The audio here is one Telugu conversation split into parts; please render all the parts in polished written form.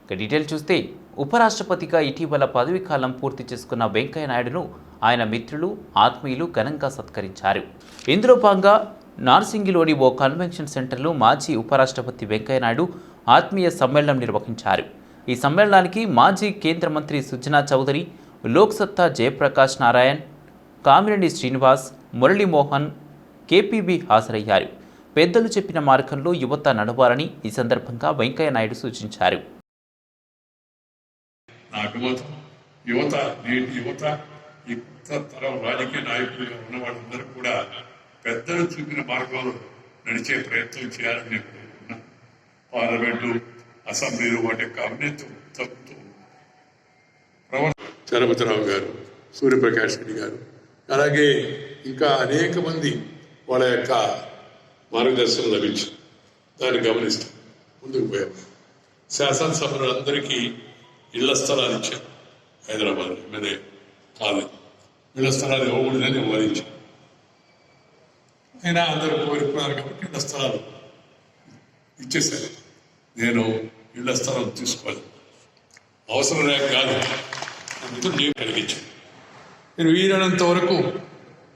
ఇక డీటెయిల్ చూస్తే ఉపరాష్ట్రపతిగా ఇటీవల పదవీ కాలం పూర్తి చేసుకున్న వెంకయ్య నాయుడును ఆయన మిత్రులు ఆత్మీయులు ఘనంగా సత్కరించారు. ఇందులో భాగంగా నార్సింగిలోని ఓ కన్వెన్షన్ సెంటర్లో మాజీ ఉపరాష్ట్రపతి వెంకయ్య నాయుడు ఆత్మీయ సమ్మేళనం నిర్వహించారు. ఈ సమ్మేళనానికి మాజీ కేంద్ర మంత్రి సుజనా చౌదరి, లోక్సత్తా జయప్రకాష్ నారాయణ్, కామినేని శ్రీనివాస్, మురళీమోహన్, కేపీబీ హాజరయ్యారు. పెద్దలు చెప్పిన మార్గంలో యువత నడవాలని ఈ సందర్భంగా వెంకయ్య నాయుడు సూచించారు. రాజకీయ నాయకులుగా ఉన్న వాళ్ళందరూ కూడా పెద్దలు చూపిన మార్గంలో నడిచే ప్రయత్నం చేయాలని నేను కోరుకున్నా. పార్లమెంటు, అసెంబ్లీలు వాటి యొక్క అవినీతి తగ్గుతూ చలపతిరావు గారు, సూర్యప్రకాష్ రెడ్డి గారు, అలాగే ఇంకా అనేక మంది వాళ్ళ యొక్క మార్గదర్శనం లభించింది. దాన్ని గమనిస్తూ ముందుకు పోయాం. శాసనసభలో అందరికీ ఇళ్ల స్థలాలు ఇచ్చారు. హైదరాబాద్ మీదే కాలేదు, ఇళ్ల స్థలాలు ఇవ్వకూడదని వివరించారు. అయినా అందరూ కోరుకున్నారు కాబట్టి ఇళ్ల స్థలాలు ఇచ్చేసారు. నేను ఇళ్ల స్థలం తీసుకోవాలి, అవసరం లేక కాదు, అందుకు నేను కలిగించాను. నేను వీలైనంత వరకు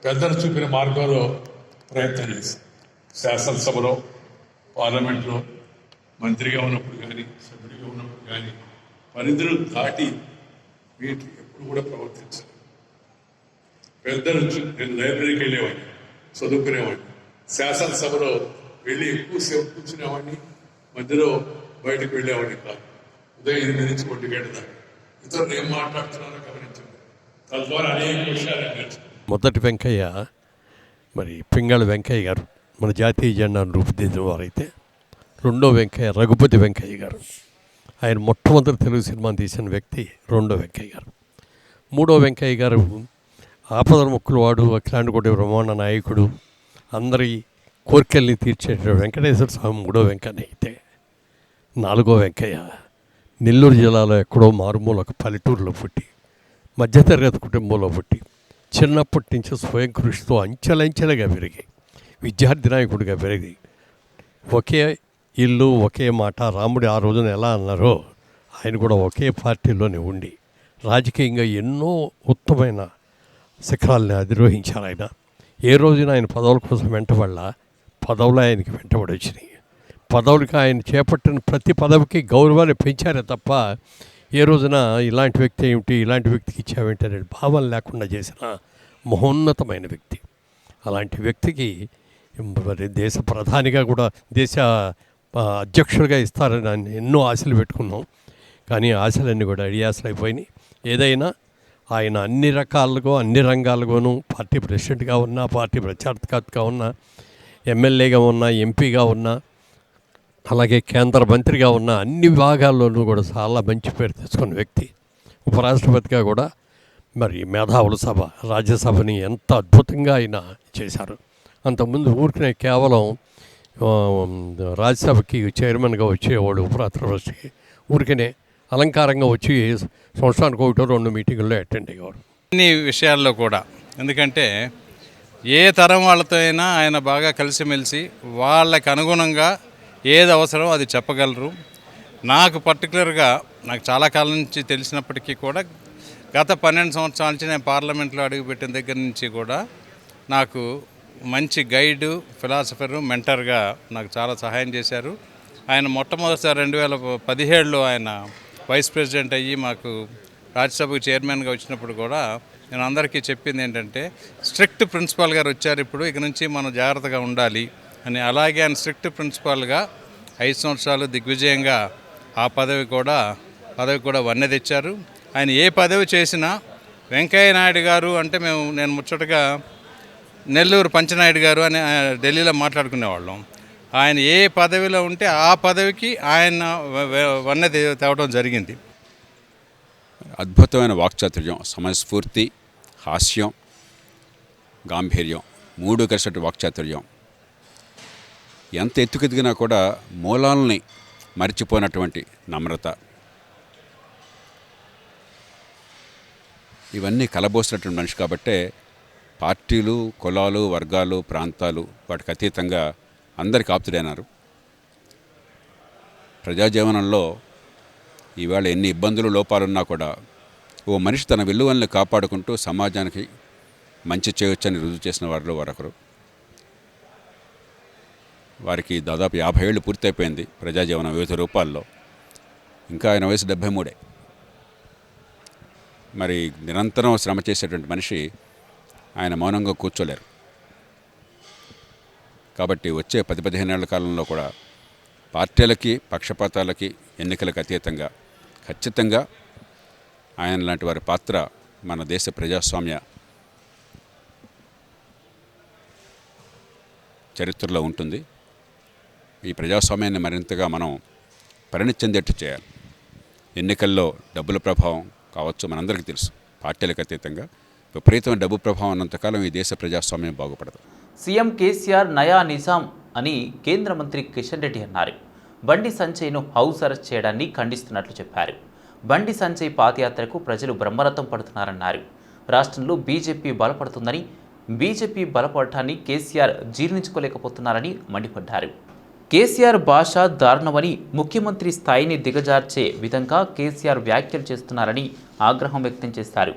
పెద్దలు చూపిన మార్గంలో ప్రయత్నం చేశాను. శాసనసభలో, పార్లమెంట్లో మంత్రిగా ఉన్నప్పుడు కానీ, సభ్యుడిగా ఉన్నప్పుడు కానీ పరిధులు దాటి వీటి ఎప్పుడు కూడా ప్రవర్తించాను. పెద్దలు నేను లైబ్రరీకి వెళ్ళేవాడిని, చదువుకునేవాడిని. శాసనసభలో వెళ్ళి ఎక్కువసేపు కూర్చునేవాడిని, మధ్యలో బయటకు వెళ్ళేవాడిని కాదు. ఉదయం 8 నుంచి 1 గంట దాకా ఇతరులు ఏం మాట్లాడుతున్నారో గమనించండి. తద్వారా అనేక విషయాలు నేర్చుకున్నాను. మొదటి వెంకయ్య మరి పింగళ వెంకయ్య గారు మన జాతీయ జెండాను రూపుదిద్దిన వారైతే, రెండో వెంకయ్య రఘుపతి వెంకయ్య గారు, ఆయన మొట్టమొదటి తెలుగు సినిమాని తీసిన వ్యక్తి రెండో వెంకయ్య గారు. మూడో వెంకయ్య గారు ఆపదల ముక్కులవాడు, అఖిలాండకోటి బ్రహ్మాండ నాయకుడు, అందరి కోరికల్ని తీర్చే వెంకటేశ్వర స్వామి మూడో వెంకయ్య అయితే, నాలుగో వెంకయ్య నెల్లూరు జిల్లాలో ఎక్కడో మారుమూల ఒక పల్లెటూరులో పుట్టి, మధ్యతరగతి కుటుంబంలో పుట్టి, చిన్నప్పటి నుంచి స్వయం కృషితో అంచెలంచెలుగా పెరిగి విద్యార్థి నాయకుడిగా పెరిగి, ఒకే ఇల్లు ఒకే మాట రాముడి ఆ రోజున ఎలా అన్నారో ఆయన కూడా ఒకే పార్టీలోనే ఉండి రాజకీయంగా ఎన్నో ఉత్తమైన శిఖరాలని అధిరోహించారు. ఆయన ఏ రోజున ఆయన పదవుల కోసం వెంటబడలా, పదవులు ఆయనకి వెంటబడి వచ్చినాయి. పదవులకి ఆయన చేపట్టిన ప్రతి పదవికి గౌరవాన్ని పెంచారే తప్ప ఏ రోజున ఇలాంటి వ్యక్తి ఏమిటి, ఇలాంటి వ్యక్తికి ఇచ్చావేంటి అనే భావం లేకుండా చేసిన మహోన్నతమైన వ్యక్తి. అలాంటి వ్యక్తికి మరి దేశ ప్రధానిగా కూడా, దేశ అధ్యక్షుడిగా ఇస్తారని ఎన్నో ఆశలు పెట్టుకున్నాం. కానీ ఆశలన్నీ కూడా అడియాసలు అయిపోయినాయి. ఏదైనా ఆయన అన్ని రకాలుగా అన్ని రంగాలుగాను పార్టీ ప్రెసిడెంట్గా ఉన్నా, పార్టీ ప్రచారకర్తగా ఉన్నా, ఎమ్మెల్యేగా ఉన్నా, ఎంపీగా ఉన్నా, అలాగే కేంద్ర మంత్రిగా ఉన్న అన్ని విభాగాల్లోనూ కూడా చాలా మంచి పేరు తెచ్చుకున్న వ్యక్తి. ఉపరాష్ట్రపతిగా కూడా మరి మేధావుల సభ, రాజ్యసభని ఎంత అద్భుతంగా ఆయన చేశారు. అంతకుముందు ఊరికనే కేవలం రాజ్యసభకి చైర్మన్గా వచ్చేవాడు ఉపరాష్ట్రపతికి, ఊరికనే అలంకారంగా వచ్చి సంవత్సరానికి 1-2 మీటింగుల్లో అటెండ్ అయ్యేవాడు. అన్ని విషయాల్లో కూడా, ఎందుకంటే ఏ తరం వాళ్ళతో అయినా ఆయన బాగా కలిసిమెలిసి వాళ్ళకి అనుగుణంగా ఏది అవసరం అది చెప్పగలరు. నాకు పర్టికులర్గా నాకు చాలా కాలం నుంచి తెలిసినప్పటికీ కూడా గత 12 సంవత్సరాల నుంచి నేను పార్లమెంట్లో అడుగుపెట్టిన దగ్గర నుంచి కూడా నాకు మంచి గైడు, ఫిలాసఫరు, మెంటర్గా నాకు చాలా సహాయం చేశారు. ఆయన మొట్టమొదటిసారి 2017లో ఆయన వైస్ ప్రెసిడెంట్ అయ్యి మాకు రాజ్యసభకు చైర్మన్గా వచ్చినప్పుడు కూడా నేను అందరికీ చెప్పింది ఏంటంటే, స్ట్రిక్ట్ ప్రిన్సిపాల్ గారు వచ్చారు ఇప్పుడు, ఇక నుంచి మనం జాగ్రత్తగా ఉండాలి అని. అలాగే ఆయన స్ట్రిక్ట్ ప్రిన్సిపాల్గా 5 సంవత్సరాలు దిగ్విజయంగా ఆ పదవి కూడా వన్నె తెచ్చారు. ఆయన ఏ పదవి చేసినా వెంకయ్య నాయుడు గారు అంటే నేను ముచ్చటగా నెల్లూరు పంచనాయుడు గారు అని ఢిల్లీలో మాట్లాడుకునేవాళ్ళం. ఆయన ఏ పదవిలో ఉంటే ఆ పదవికి ఆయన వన్నె తేవడం జరిగింది. అద్భుతమైన వాక్చాతుర్యం, సమయస్ఫూర్తి, హాస్యం, గాంభీర్యం 3 కలిసినట్టు వాక్చాతుర్యం. ఎంత ఎత్తుకెదిగినా కూడా మూలాలని మర్చిపోయినటువంటి నమ్రత, ఇవన్నీ కలబోసినటువంటి మనిషి కాబట్టే పార్టీలు, కులాలు, వర్గాలు, ప్రాంతాలు వాటికి అతీతంగా అందరికి ఆప్తుడైనారు. ప్రజాజీవనంలో ఈవేళ ఎన్ని ఇబ్బందులు లోపాలున్నా కూడా ఓ మనిషి తన విలువలను కాపాడుకుంటూ సమాజానికి మంచి చేయొచ్చని రుజువు చేసిన వారిలో వారొకరు. వారికి దాదాపు 50 ఏళ్ళు పూర్తయిపోయింది ప్రజాజీవనం వివిధ రూపాల్లో. ఇంకా ఆయన వయసు 73. మరి నిరంతరం శ్రమ చేసేటువంటి మనిషి ఆయన మౌనంగా కూర్చోలేరు. కాబట్టి వచ్చే 10-15 ఏళ్ల కాలంలో కూడా పార్టీలకి పక్షపాతాలకి ఎన్నికలకు అతీతంగా ఖచ్చితంగా ఆయన లాంటి వారి పాత్ర మన దేశ ప్రజాస్వామ్య చరిత్రలో ఉంటుంది. ఈ ప్రజాస్వామ్యాన్ని మరింతగా మనం పరిణితి చెందేట్టు చేయాలి. ఎన్నికల్లో డబ్బుల ప్రభావం కావచ్చు, మనందరికీ తెలుసు. పార్టీలకు అతీతంగా విపరీతమైన డబ్బు ప్రభావం ఉన్నంతకాలం ఈ దేశ ప్రజాస్వామ్యం బాగుపడదు. సీఎం కేసీఆర్ నయా నిజాం అని కేంద్ర మంత్రి కిషన్ రెడ్డి అన్నారు. బండి సంజయ్ను హౌస్ అరెస్ట్ చేయడాన్ని ఖండిస్తున్నట్లు చెప్పారు. బండి సంజయ్ పాదయాత్రకు ప్రజలు బ్రహ్మరథం పడుతున్నారన్నారు. రాష్ట్రంలో బీజేపీ బలపడుతుందని, బీజేపీ బలపడటాన్ని కేసీఆర్ జీర్ణించుకోలేకపోతున్నారని మండిపడ్డారు. కేసీఆర్ భాష దారుణమని, ముఖ్యమంత్రి స్థాయిని దిగజార్చే విధంగా కేసీఆర్ వ్యాఖ్యలు చేస్తున్నారని ఆగ్రహం వ్యక్తం చేశారు.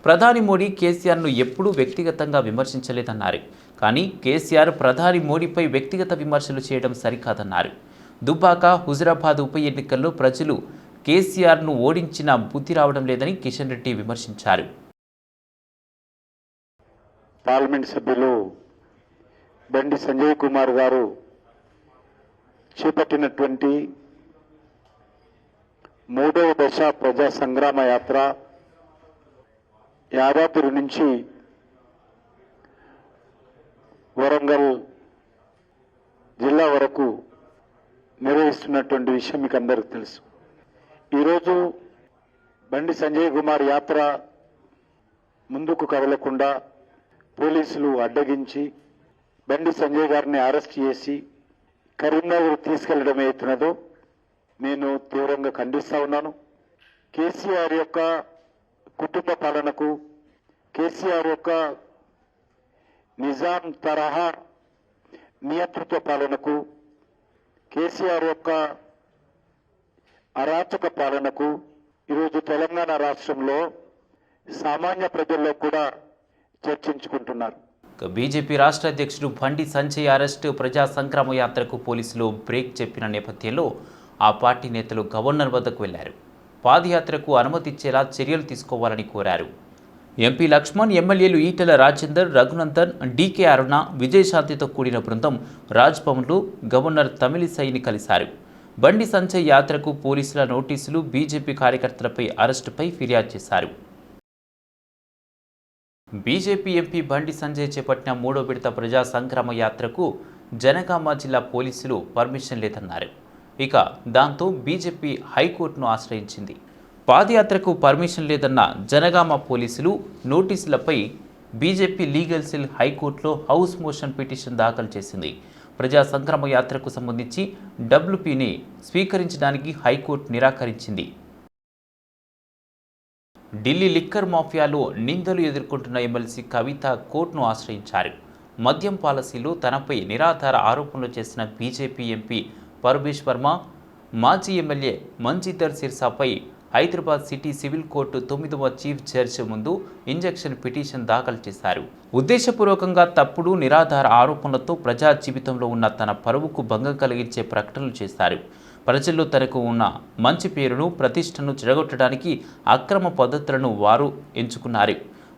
ప్రధాని మోడీ కేసీఆర్ను ఎప్పుడూ వ్యక్తిగతంగా విమర్శించలేదన్నారు. కానీ కేసీఆర్ ప్రధాని మోడీపై వ్యక్తిగత విమర్శలు చేయడం సరికాదన్నారు. దుబ్బాక, హుజురాబాద్ ఉప ఎన్నికల్లో ప్రజలు కేసీఆర్ను ఓడించిన బుద్ధి రావడం లేదని కిషన్ రెడ్డి విమర్శించారు. పార్లమెంట్ సభ్యులు బండి సంజయ్ కుమార్ గారు చేపట్టినటువంటి 3వ దశ ప్రజా సంగ్రామ యాత్ర యాదాద్రి నుంచి వరంగల్ జిల్లా వరకు నిర్వహిస్తున్నటువంటి విషయం మీకు అందరికీ తెలుసు. ఈరోజు బండి సంజయ్ కుమార్ యాత్ర ముందుకు కదలకుండా పోలీసులు అడ్డగించి బండి సంజయ్ గారిని అరెస్ట్ చేసి కరీంనగర్ తీసుకెళ్లడం అవుతున్నదో నేను తీవ్రంగా ఖండిస్తా ఉన్నాను. కేసీఆర్ యొక్క కుటుంబ పాలనకు, కేసీఆర్ యొక్క నిజాం తరహా నియంతృత్వ పాలనకు, కేసీఆర్ యొక్క అరాచక పాలనకు ఈరోజు తెలంగాణ రాష్ట్రంలో సామాన్య ప్రజల్లో కూడా చర్చించుకుంటున్నారు. బీజేపీ రాష్ట్ర అధ్యక్షుడు బండి సంజయ్ అరెస్టు ప్రజా సంగ్రామ యాత్రకు పోలీసులు బ్రేక్ చెప్పిన నేపథ్యంలో ఆ పార్టీ నేతలు గవర్నర్ వద్దకు వెళ్లారు. పాదయాత్రకు అనుమతిచ్చేలా చర్యలు తీసుకోవాలని కోరారు. ఎంపీ లక్ష్మణ్, ఎమ్మెల్యేలు ఈటెల రాజేందర్, రఘునందన్, డీకే అరుణ, విజయశాంతితో కూడిన బృందం రాజ్భవన్లో గవర్నర్ తమిళిసైని కలిశారు. బండి సంజయ్ యాత్రకు పోలీసుల నోటీసులు, బీజేపీ కార్యకర్తలపై అరెస్టుపై ఫిర్యాదు చేశారు. బీజేపీ ఎంపీ బండి సంజయ్ చేపట్టిన 3వ విడత ప్రజా సంగ్రామ యాత్రకు జనగామ జిల్లా పోలీసులు పర్మిషన్ లేదన్నారు. ఇక దాంతో బీజేపీ హైకోర్టును ఆశ్రయించింది. పాదయాత్రకు పర్మిషన్ లేదన్న జనగామ పోలీసులు నోటీసులపై బీజేపీ లీగల్ సెల్ హైకోర్టులో హౌస్ మోషన్ పిటిషన్ దాఖలు చేసింది. ప్రజా సంగ్రామ యాత్రకు సంబంధించి డబ్ల్యూపీని స్వీకరించడానికి హైకోర్టు నిరాకరించింది. ఢిల్లీ లిక్కర్ మాఫియాలో నిందలు ఎదుర్కొంటున్న ఎమ్మెల్సీ కవిత కోర్టును ఆశ్రయించారు. మద్యం పాలసీలో తనపై నిరాధార ఆరోపణలు చేసిన బీజేపీ ఎంపీ పరమేష్ వర్మ, మాజీ ఎమ్మెల్యే మంజీధర్ సిర్సాపై హైదరాబాద్ సిటీ సివిల్ కోర్టు 9వ చీఫ్ జడ్జి ముందు ఇంజెక్షన్ పిటిషన్ దాఖలు చేశారు. ఉద్దేశపూర్వకంగా తప్పుడు, నిరాధార ఆరోపణలతో ప్రజా జీవితంలో ఉన్న తన పరువుకు భంగం కలిగించే ప్రకటనలు చేశారు. ప్రజల్లో తనకు ఉన్న మంచి పేరును, ప్రతిష్టను చెడగొట్టడానికి అక్రమ పద్ధతులను వారు ఎంచుకున్నారు.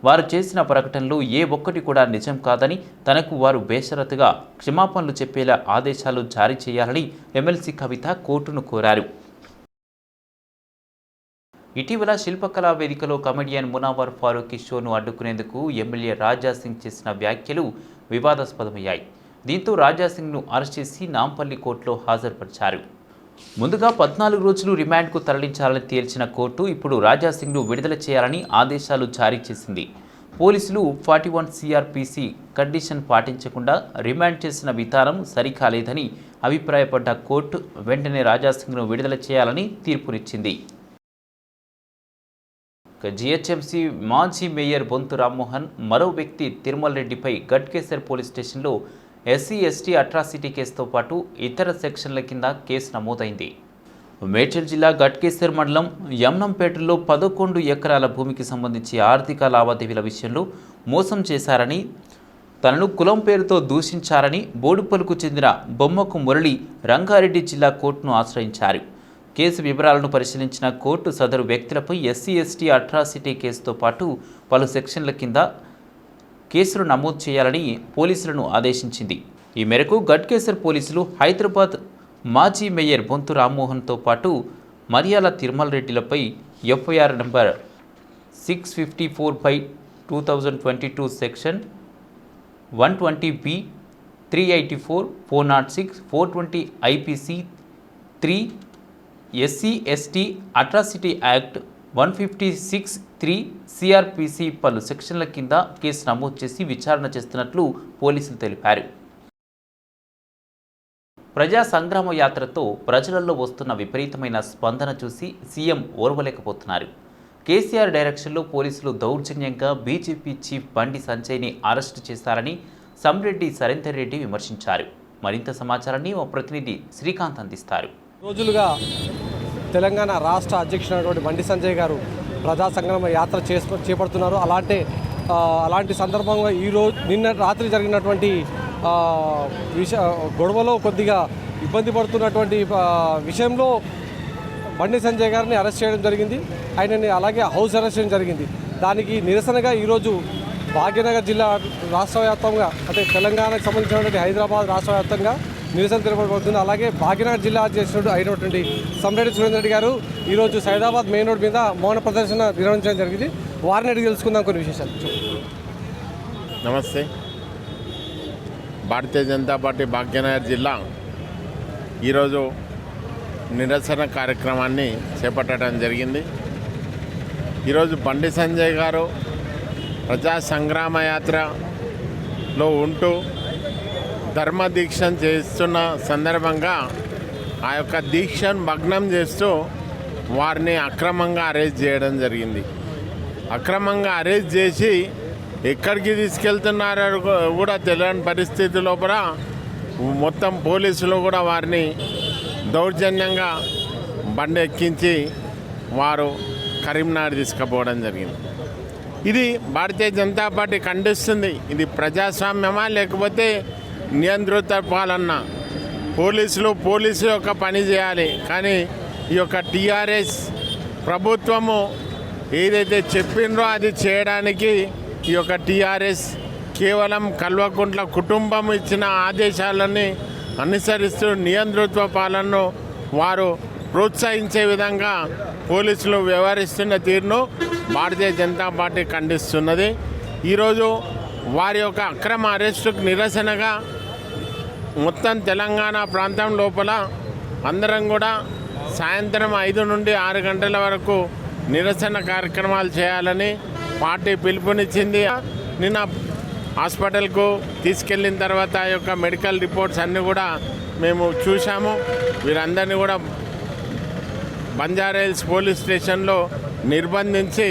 వారు చేసిన ప్రకటనలు ఏ ఒక్కటి కూడా నిజం కాదని, తనకు వారు బేషరతుగా క్షమాపణలు చెప్పేలా ఆదేశాలు జారీ చేయాలని ఎమ్మెల్సీ కవిత కోర్టును కోరారు. ఇటీవల శిల్పకళా వేదికలో కమెడియన్ మునావర్ ఫారూఖీ షోను అడ్డుకునేందుకు ఎమ్మెల్యే రాజాసింగ్ చేసిన వ్యాఖ్యలు వివాదాస్పదమయ్యాయి. దీంతో రాజాసింగ్ను అరెస్ట్ చేసి నాంపల్లి కోర్టులో హాజరుపరిచారు. ముందుగా 14 రోజులు రిమాండ్కు తరలించాలని తేల్చిన కోర్టు ఇప్పుడు రాజాసింగ్ను విడుదల చేయాలని ఆదేశాలు జారీ చేసింది. పోలీసులు 41 CRPC కండిషన్ పాటించకుండా రిమాండ్ చేసిన విధానం సరికాలేదని అభిప్రాయపడ్డ కోర్టు వెంటనే రాజాసింగ్ను విడుదల చేయాలని తీర్పునిచ్చింది. GHMC మాజీ మేయర్ బొంతు రామ్మోహన్, మరో వ్యక్తి తిరుమల రెడ్డిపై గట్కేసర్ పోలీస్ స్టేషన్లో SC/ST అట్రాసిటీ కేసుతో పాటు ఇతర సెక్షన్ల కింద కేసు నమోదైంది. మేడ్చల్ జిల్లా గట్కేసర్ మండలం యమ్నంపేటలో 11 ఎకరాల భూమికి సంబంధించి ఆర్థిక లావాదేవీల విషయంలో మోసం చేశారని, తనను కులం పేరుతో దూషించారని బోడుపల్లికు చెందిన బొమ్మకు మురళి రంగారెడ్డి జిల్లా కోర్టును ఆశ్రయించారు. కేసు వివరాలను పరిశీలించిన కోర్టు సదరు వ్యక్తులపై SC/ST అట్రాసిటీ కేసుతో పాటు పలు సెక్షన్ల కింద కేసులు నమోదు చేయాలని పోలీసులను ఆదేశించింది. ఈ మేరకు గట్కేసర్ పోలీసులు హైదరాబాద్ మాజీ మేయర్ బొంతు రామ్మోహన్తో పాటు మరియాల తిరుమల రెడ్డిలపై FIR number 654/2022 section 120B 384 406 420 IPC 3 SC/ST atrocity act 156(3) CRPC పలు సెక్షన్ల కింద కేసు నమోదు చేసి విచారణ చేస్తున్నట్లు పోలీసులు తెలిపారు. ప్రజా సంగ్రామ యాత్రతో ప్రజలలో వస్తున్న విపరీతమైన స్పందన చూసి సీఎం ఓర్వలేకపోతున్నారు. కేసీఆర్ డైరెక్షన్లో పోలీసులు దౌర్జన్యంగా బీజేపీ చీఫ్ బండి సంజయ్ని అరెస్టు చేశారని సంరెడ్డి సరేందర్ రెడ్డి విమర్శించారు. మరింత సమాచారాన్ని మా ప్రతినిధి శ్రీకాంత్ అందిస్తారు. రోజులుగా తెలంగాణ రాష్ట్ర అధ్యక్షుడైనటువంటి బండి సంజయ్ గారు ప్రజా సంగ్రామ యాత్ర చేపడుతున్నారు. అలాంటి సందర్భంగా నిన్న రాత్రి జరిగినటువంటి గొడవలో కొద్దిగా ఇబ్బంది పడుతున్నటువంటి విషయంలో బండి సంజయ్ గారిని అరెస్ట్ చేయడం జరిగింది. ఆయనని అలాగే హౌస్ అరెస్ట్ చేయడం జరిగింది. దానికి నిరసనగా ఈరోజు భాగ్యనగర్ జిల్లా రాష్ట్ర వ్యాప్తంగా, అంటే తెలంగాణకు సంబంధించినటువంటి హైదరాబాద్ రాష్ట్ర వ్యాప్తంగా నిరసన తెలుపబడుతుంది. అలాగే భాగ్యనగర్ జిల్లా అధ్యక్షుడు అయినటువంటి సంరెడ్డి సురేందర్ రెడ్డి గారు ఈరోజు సైదాబాద్ మెయిన్ రోడ్ మీద మౌన ప్రదర్శన నిర్వహించడం జరిగింది. వారిని అడిగి తెలుసుకుందాం కొన్ని విశేషాలు. నమస్తే. భారతీయ జనతా పార్టీ భాగ్యనగర్ జిల్లా ఈరోజు నిరసన కార్యక్రమాన్ని చేపట్టడం జరిగింది. ఈరోజు బండి సంజయ్ గారు ప్రజా సంగ్రామ యాత్రలో ఉంటూ ధర్మ దీక్షను చేస్తున్న సందర్భంగా ఆ యొక్క దీక్షను భగ్నం చేస్తూ వారిని అక్రమంగా అరెస్ట్ చేయడం జరిగింది. అక్రమంగా అరెస్ట్ చేసి ఎక్కడికి తీసుకెళ్తున్నారో కూడా తెలియని పరిస్థితి లోపల మొత్తం పోలీసులు కూడా వారిని దౌర్జన్యంగా బండి ఎక్కించి వారు కరీంనగర్ తీసుకుపోవడం జరిగింది. ఇది భారతీయ జనతా పార్టీ ఖండిస్తుంది. ఇది ప్రజాస్వామ్యమా లేకపోతే నియంత్రిత పాలన? పోలీసు యొక్క పని చేయాలి, కానీ ఈ యొక్క టీఆర్ఎస్ ప్రభుత్వము ఏదైతే చెప్పిండ్రో అది చేయడానికి ఈ యొక్క టీఆర్ఎస్ కేవలం కల్వకుంట్ల కుటుంబం ఇచ్చిన ఆదేశాలని అనుసరిస్తూ నియంతృత్వ పాలనను వారు ప్రోత్సహించే విధంగా పోలీసులు వ్యవహరిస్తున్న తీరును భారతీయ జనతా పార్టీ ఖండిస్తున్నది. ఈరోజు వారి యొక్క అక్రమ అరెస్టుకు నిరసనగా మొత్తం తెలంగాణ ప్రాంతం లోపల అందరం కూడా సాయంత్రం 5 నుండి 6 గంటల వరకు నిరసన కార్యక్రమాలు చేయాలని పార్టీ పిలుపునిచ్చింది. నిన్న హాస్పిటల్కు తీసుకెళ్ళిన తర్వాత ఆ యొక్క మెడికల్ రిపోర్ట్స్ అన్నీ కూడా మేము చూసాము. వీరందరినీ కూడా బంజారాహిల్స్ పోలీస్ స్టేషన్లో నిర్బంధించి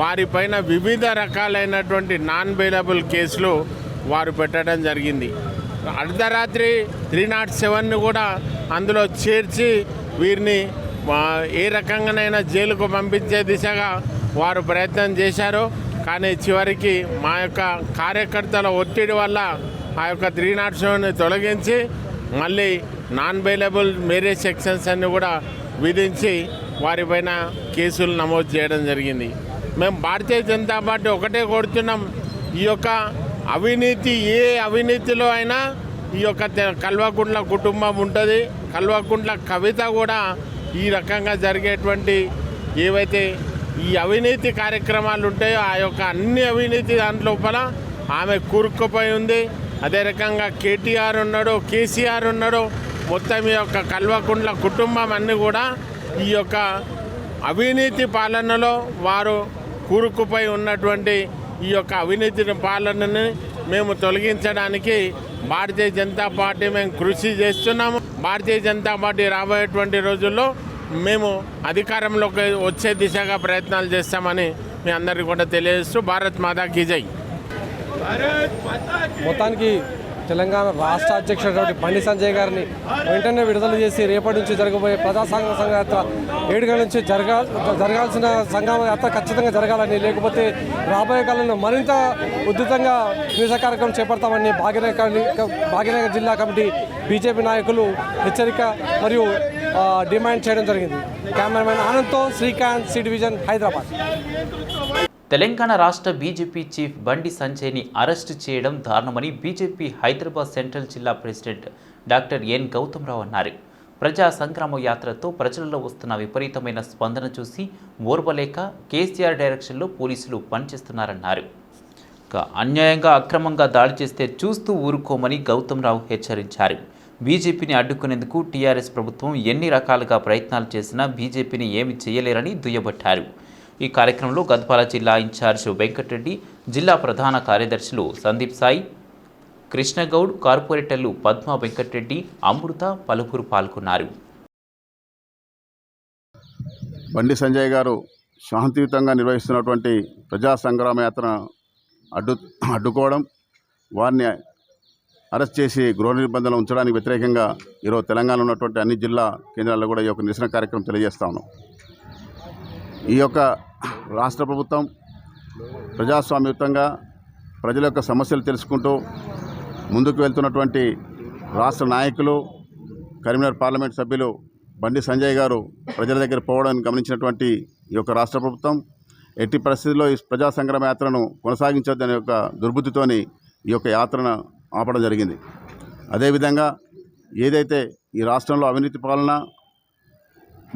వారిపైన వివిధ రకాలైనటువంటి నాన్ బెయిలబుల్ కేసులు వారు పెట్టడం జరిగింది. అర్ధరాత్రి 307ని కూడా అందులో చేర్చి వీరిని ఏ రకంగానైనా జైలుకు పంపించే దిశగా వారు ప్రయత్నం చేశారు. కానీ చివరికి మా యొక్క కార్యకర్తల ఒత్తిడి వల్ల ఆ యొక్క 307ని తొలగించి మళ్ళీ నాన్ బెయిలబుల్ మ్యారేజ్ సెక్షన్స్ అన్ని కూడా విధించి వారిపైన కేసులు నమోదు చేయడం జరిగింది. మేము భారతీయ జనతా పార్టీ ఒకటే కోరుతున్నాం, ఈ యొక్క అవినీతి ఏ అవినీతిలో అయినా ఈ యొక్క కల్వకుంట్ల కుటుంబం ఉంటుంది. కల్వకుంట్ల కవిత కూడా ఈ రకంగా జరిగేటువంటి ఏవైతే ఈ అవినీతి కార్యక్రమాలు ఉంటాయో ఆ యొక్క అన్ని అవినీతి దాంట్లోపల ఆమె కూరుకుపోయి ఉంది. అదే రకంగా కేటీఆర్ ఉన్నాడు, కేసీఆర్ ఉన్నాడు. మొత్తం ఈ యొక్క కల్వకుంట్ల కుటుంబం అన్నీ కూడా ఈ యొక్క అవినీతి పాలనలో వారు కూరుకుపోయి ఉన్నటువంటి ఈ యొక్క అవినీతి పాలనని మేము తొలగించడానికి భారతీయ జనతా పార్టీ మేము కృషి చేస్తున్నాము. భారతీయ జనతా పార్టీ రాబోయేటువంటి రోజుల్లో మేము అధికారంలోకి వచ్చే దిశగా ప్రయత్నాలు చేస్తామని మీ అందరికీ కూడా తెలియజేస్తూ భారత్ మాతా కీ జై. మొత్తానికి తెలంగాణ రాష్ట్ర అధ్యక్షుడు బండి సంజయ్ గారిని వెంటనే విడుదల చేసి రేపటి నుంచి జరగబోయే ప్రజా సంఘయాత్ర 7 గంటల నుంచి జరగాల్సిన సంఘం యాత్ర ఖచ్చితంగా జరగాలని, లేకపోతే రాబోయే కాలంలో మరింత ఉధృతంగా నిరసన కార్యక్రమం చేపడతామని భాగ్యనగర్ జిల్లా కమిటీ బీజేపీ నాయకులు హెచ్చరిక మరియు డిమాండ్ చేయడం జరిగింది. కెమెరామెన్ ఆనంద్తో శ్రీకాంత్, సి డివిజన్, హైదరాబాద్. తెలంగాణ రాష్ట్ర బీజేపీ చీఫ్ బండి సంజయ్ని అరెస్టు చేయడం దారుణమని బీజేపీ హైదరాబాద్ సెంట్రల్ జిల్లా ప్రెసిడెంట్ డాక్టర్ ఎన్ గౌతమ్రావు అన్నారు. ప్రజా సంగ్రామ యాత్రతో ప్రజలలో వస్తున్న విపరీతమైన స్పందన చూసి ఓర్వలేక కేసీఆర్ డైరెక్షన్లో పోలీసులు పనిచేస్తున్నారన్నారు. అన్యాయంగా అక్రమంగా దాడి చేస్తే చూస్తూ ఊరుకోమని గౌతమ్రావు హెచ్చరించారు. బీజేపీని అడ్డుకునేందుకు టీఆర్ఎస్ ప్రభుత్వం ఎన్ని రకాలుగా ప్రయత్నాలు చేసినా బీజేపీని ఏమి చేయలేరని దుయ్యబట్టారు. ఈ కార్యక్రమంలో గద్వాల జిల్లా ఇన్ఛార్జ్ వెంకటరెడ్డి, జిల్లా ప్రధాన కార్యదర్శులు సందీప్ సాయి, కృష్ణగౌడ్, కార్పొరేటర్లు పద్మా వెంకటరెడ్డి, అమృత పలువురు పాల్గొన్నారు. బండి సంజయ్ గారు శాంతియుతంగా నిర్వహిస్తున్నటువంటి ప్రజా సంగ్రామ యాత్రను అడ్డుకోవడం, వారిని అరెస్ట్ చేసి గృహ నిర్బంధంలో ఉంచడానికి వ్యతిరేకంగా ఈరోజు తెలంగాణలో ఉన్నటువంటి అన్ని జిల్లా కేంద్రాల్లో కూడా ఈ యొక్క నిరసన కార్యక్రమం తెలియజేస్తా ఉన్నాం. ఈ యొక్క రాష్ట్ర ప్రభుత్వం ప్రజాస్వామ్యయుతంగా ప్రజల యొక్క సమస్యలు తెలుసుకుంటూ ముందుకు వెళ్తున్నటువంటి రాష్ట్ర నాయకులు, కరీంనగర్ పార్లమెంట్ సభ్యులు బండి సంజయ్ గారు ప్రజల దగ్గర పోవడాన్ని గమనించినటువంటి ఈ యొక్క రాష్ట్ర ప్రభుత్వం ఎట్టి పరిస్థితుల్లో ఈ ప్రజా సంగ్రామ యాత్రను కొనసాగించొద్దనే యొక్క దుర్బుద్ధితోని ఈ యొక్క యాత్రను ఆపడం జరిగింది. అదేవిధంగా ఏదైతే ఈ రాష్ట్రంలో అవినీతి పాలన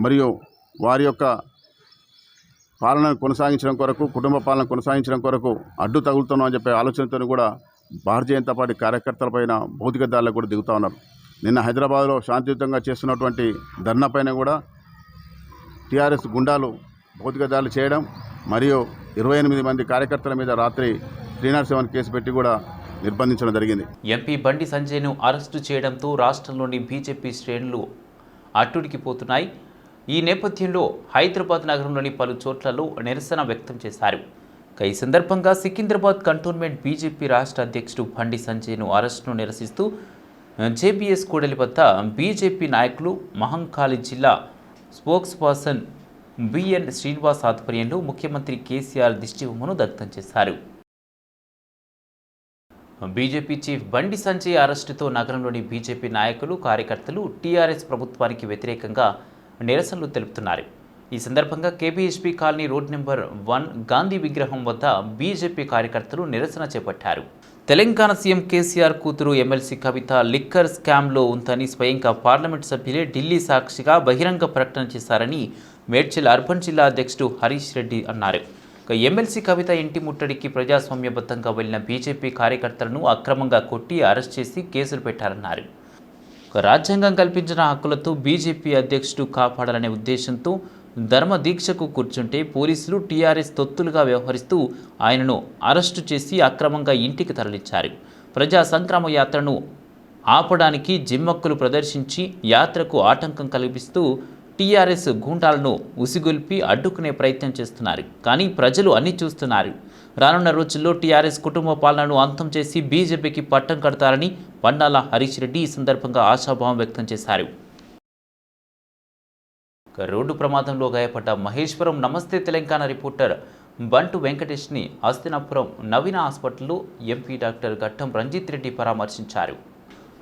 మరియు వారి యొక్క పాలనను కొనసాగించడం కొరకు, కుటుంబ పాలన కొనసాగించడం కొరకు అడ్డు తగులుతున్నాం అని చెప్పే ఆలోచనతో కూడా భారతీయ జనతా పార్టీ కార్యకర్తలపైన భౌతిక దాడులకు కూడా దిగుతూ ఉన్నారు. నిన్న హైదరాబాద్లో శాంతియుతంగా చేస్తున్నటువంటి ధర్నా పైన కూడా టీఆర్ఎస్ గుండాలు భౌతిక దాడులు చేయడం మరియు 28 మంది కార్యకర్తల మీద రాత్రి 307 కేసు పెట్టి కూడా నిర్బంధించడం జరిగింది. ఎంపీ బండి సంజయ్ను అరెస్టు చేయడంతో రాష్ట్రంలోని బీజేపీ శ్రేణులు అట్టుడికిపోతున్నాయి. ఈ నేపథ్యంలో హైదరాబాద్ నగరంలోని పలు చోట్లలో నిరసన వ్యక్తం చేశారు. ఈ సందర్భంగా సికింద్రాబాద్ కంటోన్మెంట్ బీజేపీ రాష్ట్ర అధ్యక్షుడు బండి సంజయ్ను అరెస్టును నిరసిస్తూ జేబీఎస్ కూడలి వద్ద బీజేపీ నాయకులు మహంకాళి జిల్లా స్పోక్స్ పర్సన్ బిఎన్ శ్రీనివాస్ ఆధ్వర్యంలో ముఖ్యమంత్రి కేసీఆర్ దిష్టిబొమ్మను దగ్ధం చేశారు. బీజేపీ చీఫ్ బండి సంజయ్ అరెస్టుతో నగరంలోని బీజేపీ నాయకులు, కార్యకర్తలు టీఆర్ఎస్ ప్రభుత్వానికి వ్యతిరేకంగా నిరసనలు తెలుపుతున్నారు. ఈ సందర్భంగా కేబీహెచ్పీ కాలనీ రోడ్ నెంబర్ 1 గాంధీ విగ్రహం వద్ద బీజేపీ కార్యకర్తలు నిరసన చేపట్టారు. తెలంగాణ సీఎం కేసీఆర్ కూతురు ఎమ్మెల్సీ కవిత లిక్కర్ స్కామ్లో ఉందని స్వయంగా పార్లమెంట్ సభ్యులే ఢిల్లీ సాక్షిగా బహిరంగ ప్రకటన చేశారని మేడ్చల్ అర్బన్ జిల్లా అధ్యక్షుడు హరీష్ రెడ్డి అన్నారు. ఎమ్మెల్సీ కవిత ఇంటి ముట్టడికి ప్రజాస్వామ్యబద్ధంగా వెళ్లిన బీజేపీ కార్యకర్తలను అక్రమంగా కొట్టి అరెస్ట్ చేసి కేసులు పెట్టారన్నారు. రాజ్యాంగం కల్పించిన హక్కులతో బీజేపీ అధ్యక్షుడు కాపాడాలనే ఉద్దేశంతో ధర్మ దీక్షకు కూర్చుంటే పోలీసులు టీఆర్ఎస్ తొత్తులుగా వ్యవహరిస్తూ ఆయనను అరెస్టు చేసి అక్రమంగా ఇంటికి తరలించారు. ప్రజా సంగ్రామ యాత్రను ఆపడానికి జిమ్మక్కులు ప్రదర్శించి యాత్రకు ఆటంకం కల్పిస్తూ టీఆర్ఎస్ గూండాలను ఉసిగొల్పి అడ్డుకునే ప్రయత్నం చేస్తున్నారు. కానీ ప్రజలు అన్నీ చూస్తున్నారు. రానున్న రోజుల్లో టీఆర్ఎస్ కుటుంబ పాలనను అంతం చేసి బీజేపీకి పట్టం కడతారని పన్నాల హరీష్ రెడ్డి ఈ సందర్భంగా ఆశాభావం వ్యక్తం చేశారు. రోడ్డు ప్రమాదంలో గాయపడ్డ మహేశ్వరం నమస్తే తెలంగాణ రిపోర్టర్ బంటు వెంకటేష్ని హస్తినాపురం నవీన హాస్పిటల్లో ఎంపీ డాక్టర్ గట్టం రంజిత్ రెడ్డి పరామర్శించారు.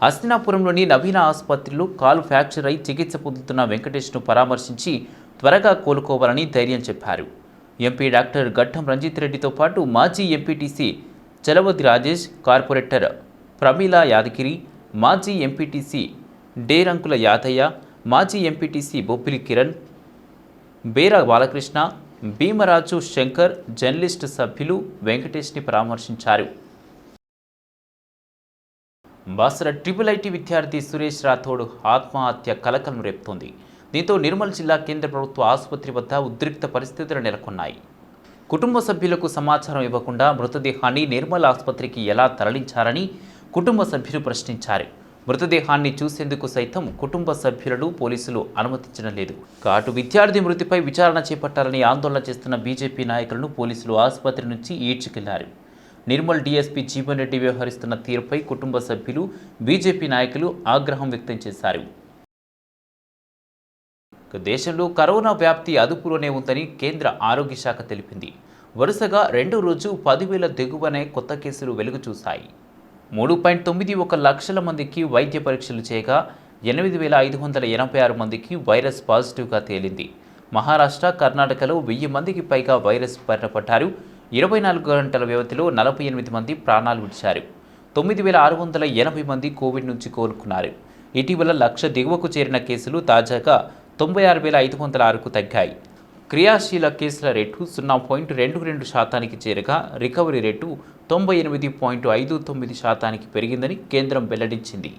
హస్తినాపురంలోని నవీన ఆసుపత్రిలో కాలు ఫ్రాక్చర్ అయి చికిత్స పొందుతున్న వెంకటేష్ను పరామర్శించి త్వరగా కోలుకోవాలని ధైర్యం చెప్పారు. ఎంపీ డాక్టర్ గట్టం రంజిత్ రెడ్డితో పాటు మాజీ ఎంపీటీసీ చలవతి రాజేష్, కార్పొరేటర్ ప్రమీలా యాదగిరి, మాజీ ఎంపీటీసీ డేరంకుల యాదయ్య, మాజీ ఎంపీటీసీ బొప్పిలి కిరణ్, బేర బాలకృష్ణ, భీమరాజు శంకర్, జర్నలిస్టు సభ్యులు వెంకటేష్ని పరామర్శించారు. బాసర IIIT విద్యార్థి సురేష్ రాథోడ్ ఆత్మహత్య కలకలం రేపుతోంది. దీంతో నిర్మల్ జిల్లా కేంద్ర ప్రభుత్వ ఆసుపత్రి వద్ద ఉద్రిక్త పరిస్థితులు నెలకొన్నాయి. కుటుంబ సభ్యులకు సమాచారం ఇవ్వకుండా మృతదేహాన్ని నిర్మల్ ఆసుపత్రికి ఎలా తరలించారని కుటుంబ సభ్యులు ప్రశ్నించారు. మృతదేహాన్ని చూసేందుకు సైతం కుటుంబ సభ్యులను పోలీసులు అనుమతించడం లేదు. అటు విద్యార్థి మృతిపై విచారణ చేపట్టాలని ఆందోళన చేస్తున్న బీజేపీ నాయకులను పోలీసులు ఆసుపత్రి నుంచి ఈడ్చుకెళ్లారు. నిర్మల్ డీఎస్పీ జీవన్ రెడ్డి వ్యవహరిస్తున్న తీరుపై కుటుంబ సభ్యులు, బీజేపీ నాయకులు ఆగ్రహం వ్యక్తం చేశారు. దేశంలో కరోనా వ్యాప్తి అదుపులోనే ఉందని కేంద్ర ఆరోగ్య శాఖ తెలిపింది. వరుసగా రెండో రోజు 10,000 దిగువనే కొత్త కేసులు వెలుగు చూశాయి. 3.91 లక్షల మందికి వైద్య పరీక్షలు చేయగా 8,586 మందికి వైరస్ పాజిటివ్గా తేలింది. మహారాష్ట్ర, కర్ణాటకలో 1000 మందికి పైగా వైరస్ బారిన పడ్డారు. 24 గంటల వ్యవధిలో 48 మంది ప్రాణాలు విడిచారు. 9,680 మంది కోవిడ్ నుంచి కోలుకున్నారు. ఇటీవల 1,00,000 దిగువకు చేరిన కేసులు తాజాగా 96,506కు తగ్గాయి. క్రియాశీల కేసుల రేటు 0.22% చేరగా రికవరీ రేటు 98.59% పెరిగిందని కేంద్రం వెల్లడించింది.